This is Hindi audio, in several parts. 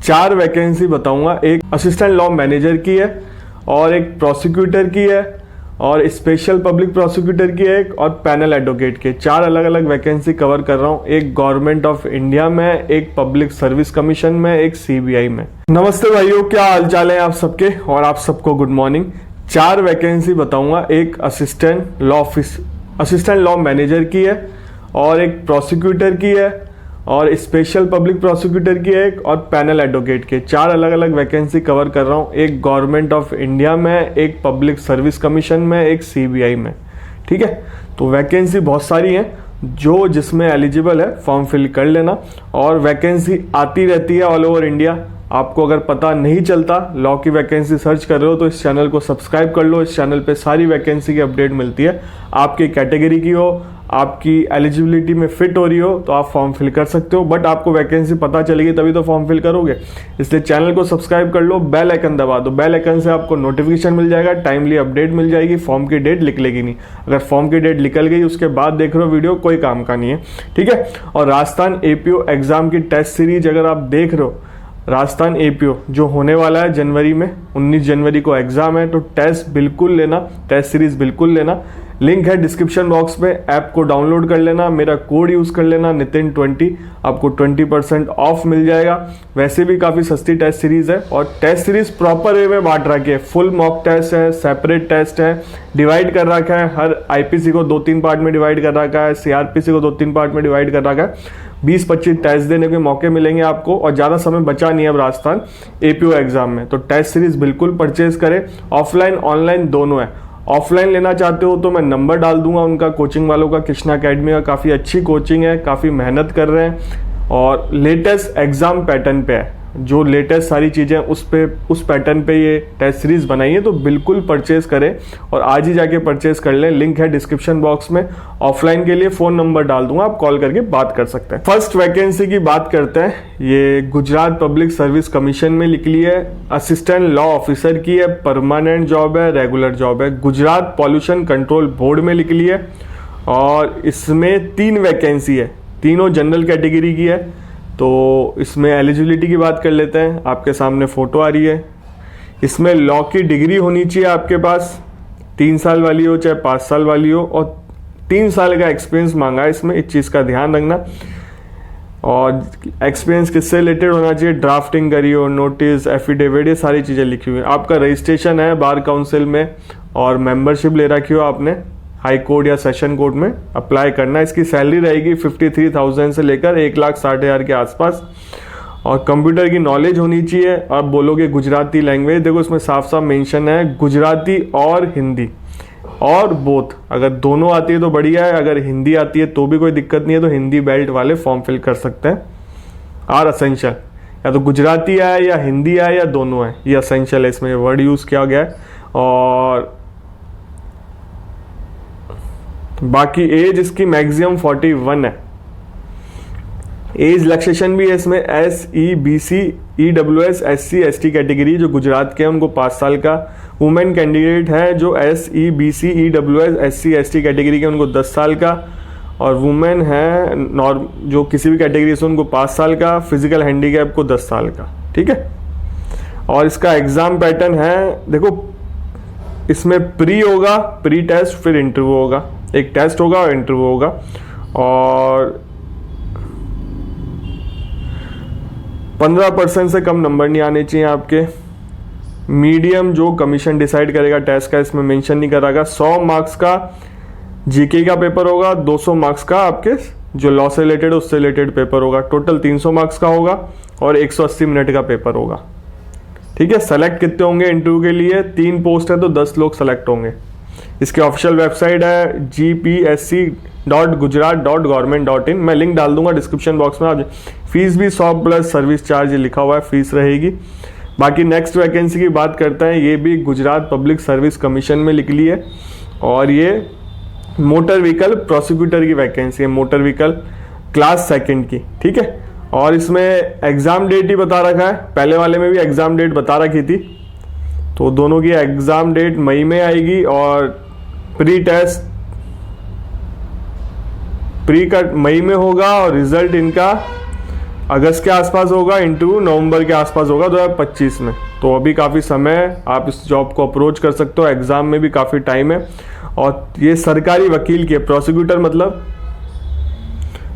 4 वैकेंसी बताऊंगा। एक असिस्टेंट लॉ मैनेजर की है और एक प्रोसिक्यूटर की है और स्पेशल पब्लिक प्रोसिक्यूटर की है एक और पैनल एडवोकेट के। 4 अलग अलग वैकेंसी कवर कर रहा हूं। एक गवर्नमेंट ऑफ इंडिया में, एक पब्लिक सर्विस कमीशन में, एक सीबीआई में। नमस्ते भाइयों, क्या हालचाल है आप सबके और आप सबको गुड मॉर्निंग। 4 वैकेंसी बताऊंगा। एक असिस्टेंट लॉ मैनेजर की है और एक प्रोसिक्यूटर की है और स्पेशल पब्लिक प्रोसिक्यूटर की है एक और पैनल एडवोकेट के। 4 अलग अलग वैकेंसी कवर कर रहा हूँ। एक गवर्नमेंट ऑफ इंडिया में, एक पब्लिक सर्विस कमीशन में, एक सीबीआई में। ठीक है, तो वैकेंसी बहुत सारी हैं। जो जिसमें एलिजिबल है फॉर्म फिल कर लेना। और वैकेंसी आती रहती है ऑल ओवर इंडिया। आपको अगर पता नहीं चलता, लॉ की वैकेंसी सर्च कर रहे हो, तो इस चैनल को सब्सक्राइब कर लो। इस चैनल पे सारी वैकेंसी की अपडेट मिलती है। आपकी कैटेगरी की हो, आपकी एलिजिबिलिटी में फिट हो रही हो, तो आप फॉर्म फिल कर सकते हो। बट आपको वैकेंसी पता चलेगी तभी तो फॉर्म फिल करोगे। इसलिए चैनल को सब्सक्राइब कर लो, बेल आइकन दबा दो। बेल आइकन से आपको नोटिफिकेशन मिल जाएगा, टाइमली अपडेट मिल जाएगी। फॉर्म की डेट निकलेगी नहीं। अगर फॉर्म की डेट निकल गई उसके बाद देख रहे हो वीडियो, कोई काम का नहीं है। ठीक है, और राजस्थान एपीओ एग्जाम की टेस्ट सीरीज अगर आप देख रहे हो, राजस्थान एपीओ जो होने वाला है जनवरी में, 19 जनवरी को एग्जाम है, तो टेस्ट बिल्कुल लेना, टेस्ट सीरीज बिल्कुल लेना। लिंक है डिस्क्रिप्शन बॉक्स में, ऐप को डाउनलोड कर लेना, मेरा कोड यूज कर लेना नितिन20, आपको 20% ऑफ मिल जाएगा। वैसे भी काफी सस्ती टेस्ट सीरीज है और टेस्ट सीरीज प्रॉपर वे में बांट रखी है। फुल मॉक टेस्ट है, सेपरेट टेस्ट है, डिवाइड कर रखा है। हर आईपीसी को 2-3 पार्ट में डिवाइड कर रखा है, सीआरपीसी को 2-3 पार्ट में डिवाइड कर रखा है। 20-25 टेस्ट देने के मौके मिलेंगे आपको और ज़्यादा समय बचा नहीं है अब राजस्थान एपीओ एग्जाम में। तो टेस्ट सीरीज बिल्कुल परचेज करें। ऑफलाइन ऑनलाइन दोनों है। ऑफलाइन लेना चाहते हो तो मैं नंबर डाल दूंगा उनका, कोचिंग वालों का, कृष्णा अकेडमी का। काफ़ी अच्छी कोचिंग है, काफ़ी मेहनत कर रहे हैं और लेटेस्ट एग्जाम पैटर्न पे है। जो लेटेस्ट सारी चीज़ें उस पैटर्न पे ये टेस्ट सीरीज बनाई है, तो बिल्कुल परचेज करें और आज ही जाके परचेज कर लें। लिंक है डिस्क्रिप्शन बॉक्स में। ऑफलाइन के लिए फ़ोन नंबर डाल दूंगा, आप कॉल करके बात कर सकते हैं। फर्स्ट वैकेंसी की बात करते हैं। ये गुजरात पब्लिक सर्विस कमीशन में निकली है। असिस्टेंट लॉ ऑफिसर की है, परमानेंट जॉब है, रेगुलर जॉब है। गुजरात पॉल्यूशन कंट्रोल बोर्ड में निकली है और इसमें 3 वैकेंसी है, तीनों जनरल कैटेगरी की है। तो इसमें एलिजिबिलिटी की बात कर लेते हैं। आपके सामने फोटो आ रही है। इसमें लॉ की डिग्री होनी चाहिए आपके पास, 3 साल वाली हो चाहे 5 साल वाली हो, और 3 साल का एक्सपीरियंस मांगा है इसमें, इस चीज़ का ध्यान रखना। और एक्सपीरियंस किससे रिलेटेड होना चाहिए, ड्राफ्टिंग करी हो, नोटिस, एफिडेविट, ये सारी चीज़ें लिखी हुई हैं। आपका रजिस्ट्रेशन है बार काउंसिल में और मेंबरशिप ले रखी हो आपने हाई कोर्ट या सेशन कोर्ट में, अप्लाई करना। इसकी सैलरी रहेगी 53,000 से लेकर 1,60,000 के आसपास। और कंप्यूटर की नॉलेज होनी चाहिए। आप बोलोगे गुजराती लैंग्वेज, देखो इसमें साफ साफ मेंशन है गुजराती और हिंदी और बोथ। अगर दोनों आती है तो बढ़िया है, अगर हिंदी आती है तो भी कोई दिक्कत नहीं है। तो हिंदी बेल्ट वाले फॉर्म फिल कर सकते हैं। आर असेंशियल, या तो गुजराती है या हिंदी है या दोनों है, ये असेंशियल है, इसमें वर्ड यूज किया गया है। और बाकी एज इसकी मैक्सिमम 41 है। एज रिलैक्सेशन भी है इसमें। SEBC EWS SC ST category जो गुजरात के हैं उनको 5 साल का। वुमेन कैंडिडेट है जो SEBC EWS SC ST category के, उनको 10 साल का। और वुमेन है जो किसी भी कैटेगरी से, उनको 5 साल का। फिजिकल हैंडीकैप को 10 साल का। ठीक है, और इसका एग्जाम पैटर्न है, देखो इसमें प्री होगा, प्री टेस्ट, फिर इंटरव्यू होगा। एक टेस्ट होगा और इंटरव्यू होगा। और 15% से कम नंबर नहीं आने चाहिए आपके। मीडियम जो कमीशन डिसाइड करेगा टेस्ट का, इसमें मेंशन नहीं करा गया। 100 मार्क्स का जीके का पेपर होगा, 200 मार्क्स का आपके जो लॉ से रिलेटेड उससे रिलेटेड पेपर होगा। टोटल 300 मार्क्स का होगा और 180 मिनट का पेपर होगा। ठीक है, सेलेक्ट कितने होंगे इंटरव्यू के लिए? 3 पोस्ट है तो 10 लोग सेलेक्ट होंगे। इसकी ऑफिशियल वेबसाइट है gpsc.gujarat.government.in। मैं लिंक डाल दूंगा डिस्क्रिप्शन बॉक्स में। आप फीस भी 100 प्लस सर्विस चार्ज लिखा हुआ है, फीस रहेगी। बाकी नेक्स्ट वैकेंसी की बात करते हैं। ये भी गुजरात पब्लिक सर्विस कमीशन में निकली है और ये मोटर व्हीकल प्रोसिक्यूटर की वैकेंसी है, मोटर व्हीकल क्लास 2 की। ठीक है, और इसमें एग्जाम डेट ही बता रखा है। पहले वाले में भी एग्जाम डेट बता रखी थी, तो दोनों की एग्जाम डेट मई में आएगी और प्री टेस्ट प्री कट मई में होगा और रिजल्ट इनका अगस्त के आसपास होगा, इंटरव्यू नवंबर के आसपास होगा 2025 में। तो अभी काफ़ी समय है, आप इस जॉब को अप्रोच कर सकते हो, एग्ज़ाम में भी काफ़ी टाइम है। और ये सरकारी वकील की है, प्रोसिक्यूटर मतलब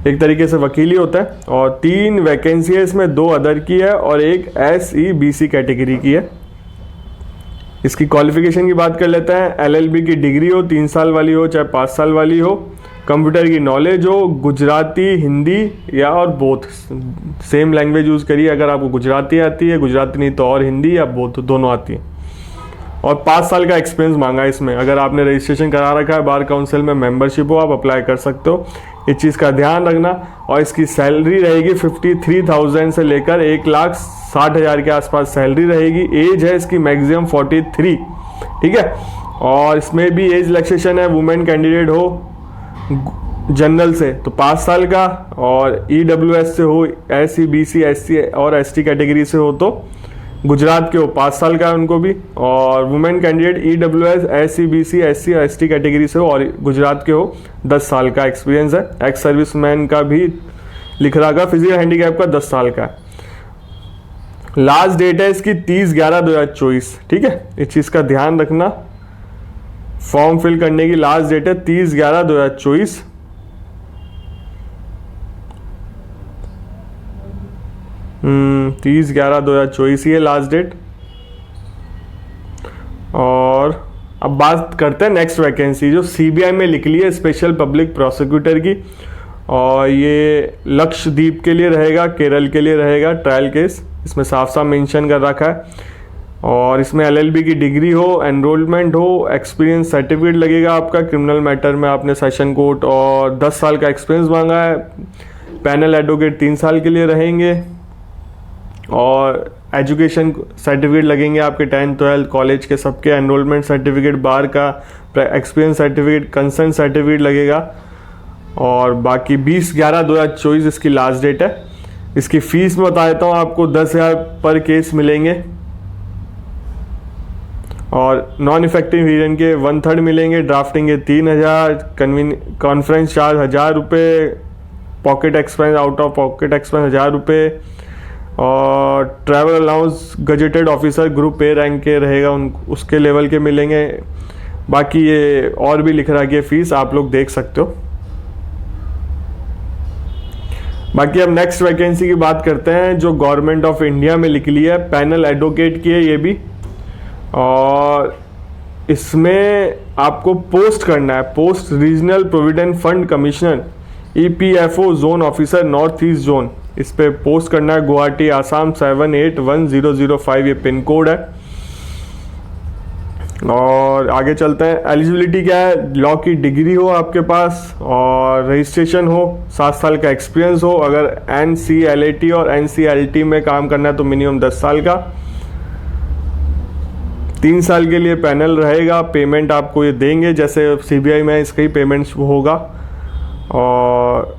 एक तरीके से वकील ही होता है। और 3 वैकेंसी है इसमें, 2 अदर की है और एक SEBC कैटेगरी की है। इसकी क्वालिफिकेशन की बात कर लेते हैं। LLB की डिग्री हो, 3 साल वाली हो चाहे 5 साल वाली हो, कंप्यूटर की नॉलेज हो, गुजराती, हिंदी या और बोथ, सेम लैंग्वेज यूज़ करिए। अगर आपको गुजराती आती है, गुजराती नहीं तो और हिंदी या बोथ, दोनों आती है। और 5 साल का एक्सपीरियंस मांगा है इसमें। अगर आपने रजिस्ट्रेशन करा रखा है, बार काउंसिल में मेंबरशिप हो, आप अप्लाई कर सकते हो। इस चीज़ का ध्यान रखना। और इसकी सैलरी रहेगी 53,000 से लेकर 1,60,000 के आसपास सैलरी रहेगी। एज है इसकी मैक्सिमम 43, ठीक है। और इसमें भी एज रिलैक्सेशन है, वुमेन कैंडिडेट हो जनरल से तो 5 साल का, और EWS से हो, SEBC, SC और ST कैटेगरी से हो तो गुजरात के हो 5 साल का है उनको भी। और women candidate EWS, SEBC, SC और ST कैटेगरी से हो और गुजरात के हो 10 साल का एक्सपीरियंस है। एक्स सर्विसमैन का भी लिख रहा है, फिजिकल हैंडीकैप का 10 साल का है। लास्ट डेट है इसकी 30/11/2024, ठीक है। इस चीज़ का ध्यान रखना। फॉर्म फिल करने की लास्ट डेट है 30/11/2024। 30/11/2024 ये लास्ट डेट। और अब बात करते हैं नेक्स्ट वैकेंसी जो CBI में लिख ली है, स्पेशल पब्लिक प्रोसिक्यूटर की। और ये लक्षद्वीप के लिए रहेगा, केरल के लिए रहेगा ट्रायल केस, इसमें साफ साफ मेंशन कर रखा है। और इसमें LLB की डिग्री हो, एनरोलमेंट हो, एक्सपीरियंस सर्टिफिकेट लगेगा आपका, क्रिमिनल मैटर में आपने सेशन कोर्ट, और 10 साल का एक्सपीरियंस मांगा है। पैनल एडवोकेट 3 साल के लिए रहेंगे। और एजुकेशन सर्टिफिकेट लगेंगे आपके 10th 12th कॉलेज के सबके, एनरोलमेंट सर्टिफिकेट, बार का एक्सपीरियंस सर्टिफिकेट, कंसर्न सर्टिफिकेट लगेगा। और बाकी 20/11/2024 इसकी लास्ट डेट है। इसकी फीस में बता देता हूँ आपको, 10,000 पर केस मिलेंगे। और नॉन इफेक्टिव हीयरिंग के 1/3 मिलेंगे, ड्राफ्टिंग के 3,000, कॉन्फ्रेंस चार्ज 1,000 रुपये, pocket expense, out of pocket expense 1,000 रुपये। और travel allowance gazetted officer group A rank के रहेगा, उसके लेवल के मिलेंगे। बाकी ये और भी लिख रहा है कि फीस आप लोग देख सकते हो। बाकी अब नेक्स्ट वैकेंसी की बात करते हैं जो गवर्नमेंट ऑफ इंडिया में लिख ली है, पैनल एडवोकेट की है ये भी। और इसमें आपको पोस्ट करना है, post regional provident fund commissioner, EPFO zone officer north east zone. इस पे पोस्ट करना है, गुवाहाटी आसाम 781005 ये पिन कोड है। और आगे चलते हैं। एलिजिबिलिटी क्या है, लॉ की डिग्री हो आपके पास और रजिस्ट्रेशन हो, 7 साल का एक्सपीरियंस हो। अगर NCLAT और NCLT में काम करना है तो मिनिमम 10 साल का। 3 साल के लिए पैनल रहेगा, पेमेंट आपको ये देंगे जैसे CBI में इसका ही पेमेंट होगा। और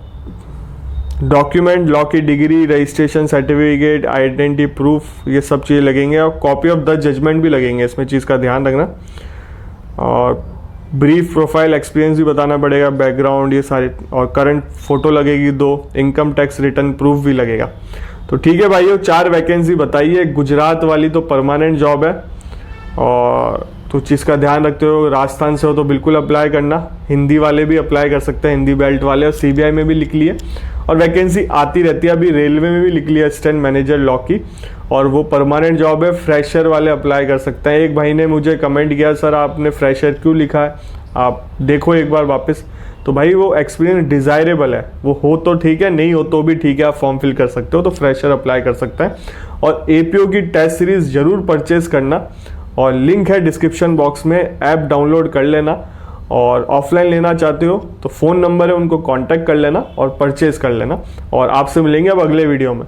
डॉक्यूमेंट, लॉ की degree, registration certificate, identity proof, ये सब चीज़ें लगेंगे। और कॉपी ऑफ द जजमेंट भी लगेंगे, इसमें चीज़ का ध्यान रखना। और ब्रीफ प्रोफाइल, एक्सपीरियंस भी बताना पड़ेगा, बैकग्राउंड ये सारे। और करंट फोटो लगेगी 2, इनकम टैक्स रिटर्न प्रूफ भी लगेगा। तो ठीक है भाइयों, 4 वैकेंसी बताइए। गुजरात वाली तो परमानेंट जॉब है, और तो चीज़ का ध्यान रखते हो। राजस्थान से हो तो बिल्कुल अप्लाई करना। हिंदी वाले भी अप्लाई कर सकते हैं, हिंदी बेल्ट वाले। और CBI में भी लिख लिए, और वैकेंसी आती रहती है। अभी रेलवे में भी लिख लिया असिस्टेंट मैनेजर लॉ की, और वो परमानेंट जॉब है। फ्रेशर वाले अप्लाई कर सकते हैं। एक भाई ने मुझे कमेंट किया, सर आपने फ्रेशर क्यों लिखा है, आप देखो एक बार वापस। तो भाई वो एक्सपीरियंस डिज़ायरेबल है, वो हो तो ठीक है, नहीं हो तो भी ठीक है, आप फॉर्म फिल कर सकते हो। तो फ्रेशर अप्लाई कर सकते हैं। और APO की टेस्ट सीरीज जरूर परचेज करना, और लिंक है डिस्क्रिप्शन बॉक्स में, ऐप डाउनलोड कर लेना। और ऑफलाइन लेना चाहते हो तो फ़ोन नंबर है, उनको कांटेक्ट कर लेना और परचेज कर लेना। और आपसे मिलेंगे अब अगले वीडियो में।